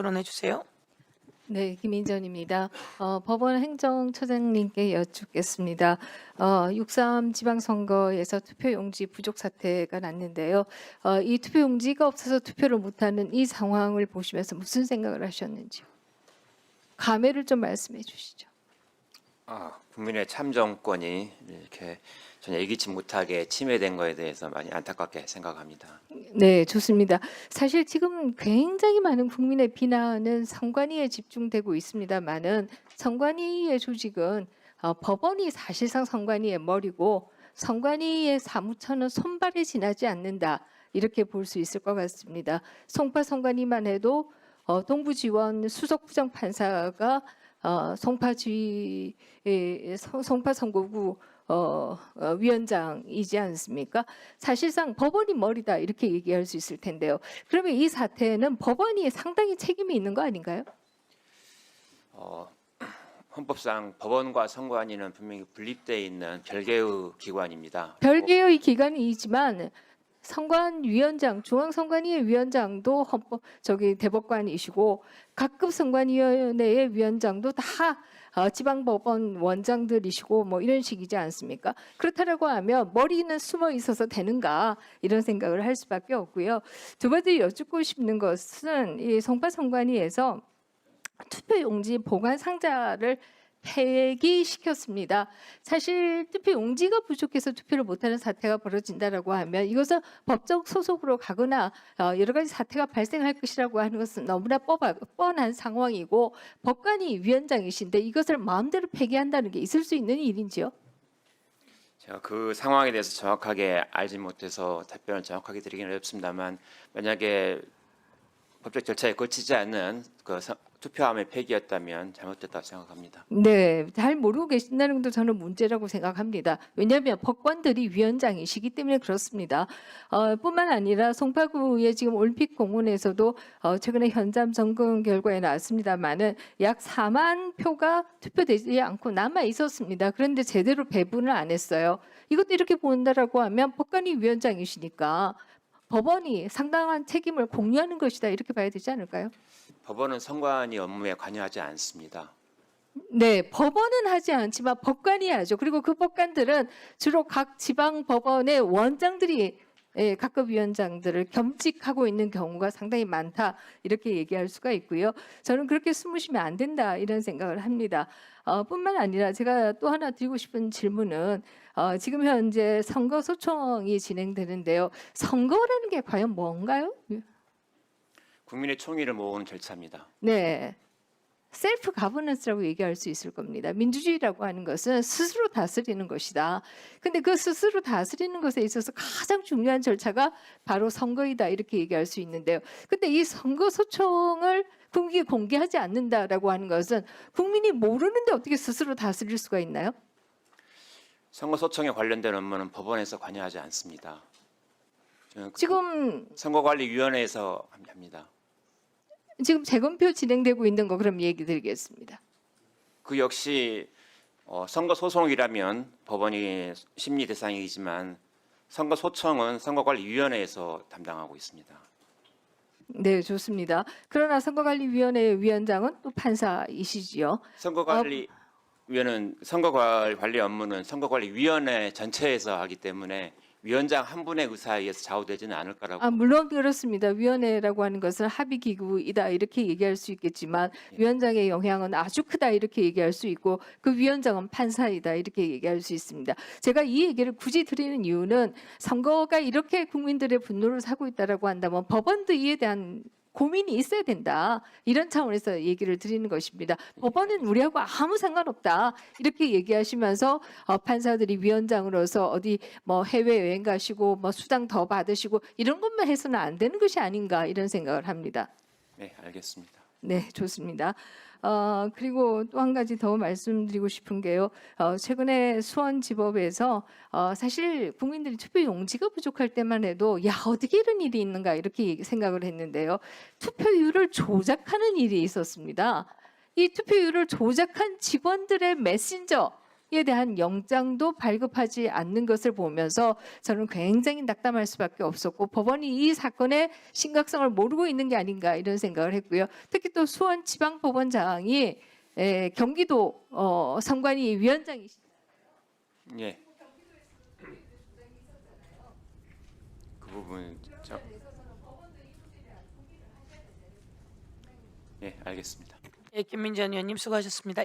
토론해 주세요. 네, 김인전입니다. 법원 행정처장님께 여쭙겠습니다. 6.3 지방선거에서 투표용지 부족 사태가 났는데요. 이 투표용지가 없어서 투표를 못하는 이 상황을 보시면서 무슨 생각을 하셨는지요? 감회를 좀 말씀해 주시죠. 국민의 참정권이 이렇게 전혀 예기치 못하게 침해된 거에 대해서 많이 안타깝게 생각합니다. 네, 좋습니다. 사실 지금 굉장히 많은 국민의 비난은 선관위에 집중되고 있습니다만은 선관위의 조직은 법원이 사실상 선관위의 머리고 선관위의 사무처는 손발에 지나지 않는다 이렇게 볼 수 있을 것 같습니다. 송파 선관위만 해도 동부지원 수석부장판사가 송파 선거구 위원장이지 않습니까? 사실상 법원이 머리다 이렇게 얘기할 수 있을 텐데요. 그러면 이 사태는 법원이 상당히 책임이 있는 거 아닌가요? 헌법상 법원과 선관위는 분명히 분립되어 있는 별개의 기관입니다. 별개의 기관이지만 선관위원장, 중앙선관위의 위원장도 대법관이시고 각급 선관위원회의 위원장도 다 지방법원 원장들이시고 뭐 이런 식이지 않습니까? 그렇다라고 하면 머리는 숨어 있어서 되는가 이런 생각을 할 수밖에 없고요. 두 번째 여쭙고 싶은 것은 이 송파 선관위에서 투표용지 보관 상자를 폐기시켰습니다. 사실 투표용지가 부족해서 투표를 못하는 사태가 벌어진다라고 하면 이것은 법적 소속으로 가거나 여러 가지 사태가 발생할 것이라고 하는 것은 너무나 뻔한 상황이고 법관이 위원장이신데 이것을 마음대로 폐기한다는 게 있을 수 있는 일인지요? 제가 그 상황에 대해서 정확하게 알지 못해서 답변을 정확하게 드리기는 어렵습니다만 만약에 법적 절차에 거치지 않는 투표함의 폐기였다면 잘못됐다고 생각합니다. 네, 잘 모르고 계신다는 것도 저는 문제라고 생각합니다. 왜냐하면 법관들이 위원장이시기 때문에 그렇습니다. 뿐만 아니라 송파구의 지금 올림픽 공원에서도 최근에 현장 점검 결과에 나왔습니다만은 약 4만 표가 투표되지 않고 남아 있었습니다. 그런데 제대로 배분을 안 했어요. 이것도 이렇게 본다라고 하면 법관이 위원장이시니까 법원이 상당한 책임을 공유하는 것이다 이렇게 봐야 되지 않을까요? 법원은 선관위 업무에 관여하지 않습니다. 네, 법원은 하지 않지만 법관이 하죠. 그리고 그 법관들은 주로 각 지방 법원의 원장들이 각급 위원장들을 겸직하고 있는 경우가 상당히 많다 이렇게 얘기할 수가 있고요. 저는 그렇게 숨으시면 안 된다 이런 생각을 합니다. 뿐만 아니라 제가 또 하나 드리고 싶은 질문은 지금 현재 선거 소청이 진행되는데요. 선거라는 게 과연 뭔가요? 국민의 총의를 모으는 절차입니다. 네. 셀프 가버넌스라고 얘기할 수 있을 겁니다. 민주주의라고 하는 것은 스스로 다스리는 것이다. 근데 그 스스로 다스리는 것에 있어서 가장 중요한 절차가 바로 선거이다 이렇게 얘기할 수 있는데요. 근데 이 선거 소청을 국민이 공개하지 않는다라고 하는 것은 국민이 모르는데 어떻게 스스로 다스릴 수가 있나요? 선거 소청에 관련된 업무는 법원에서 관여하지 않습니다. 지금 선거관리위원회에서 합니다. 재검표 진행되고 있는 거 그럼 얘기 드리겠습니다. 그 역시 선거 소송이라면 법원이 심리 대상이지만 선거 소청은 선거관리위원회에서 담당하고 있습니다. 네, 좋습니다. 그러나 선거관리위원회 위원장은 또 판사이시지요. 선거관리위원회는 선거관리 업무는 선거관리위원회 전체에서 하기 때문에 위원장 한 분의 의사에 의해서 좌우되지는 않을 거라고. 물론 그렇습니다. 위원회라고 하는 것은 합의기구이다 이렇게 얘기할 수 있겠지만 위원장의 영향은 아주 크다 이렇게 얘기할 수 있고 그 위원장은 판사이다 이렇게 얘기할 수 있습니다. 제가 이 얘기를 굳이 드리는 이유는 선거가 이렇게 국민들의 분노를 사고 있다라고 한다면 법원도 이에 대한 고민이 있어야 된다. 이런 차원에서 얘기를 드리는 것입니다. 법원은 우리하고 아무 상관없다. 이렇게 얘기하시면서 판사들이 위원장으로서 어디 뭐 해외여행 가시고 뭐 수당 더 받으시고 이런 것만 해서는 안 되는 것이 아닌가 이런 생각을 합니다. 네, 알겠습니다. 네, 좋습니다. 그리고 또 한 가지 더 말씀드리고 싶은 게요. 최근에 수원지법에서 사실 국민들이 투표 용지가 부족할 때만 해도 야 어떻게 이런 일이 있는가 이렇게 생각을 했는데요. 투표율을 조작하는 일이 있었습니다. 이 투표율을 조작한 직원들의 메신저 이에 대한 영장도 발급하지 않는 것을 보면서 저는 굉장히 낙담할 수밖에 없었고 법원이 이 사건의 심각성을 모르고 있는 게 아닌가 이런 생각을 했고요. 특히 또 수원지방법원장이 경기도 선관위 위원장이시. 예. 그 부분 예, 알겠습니다. 예, 김민전 의원님 수고하셨습니다.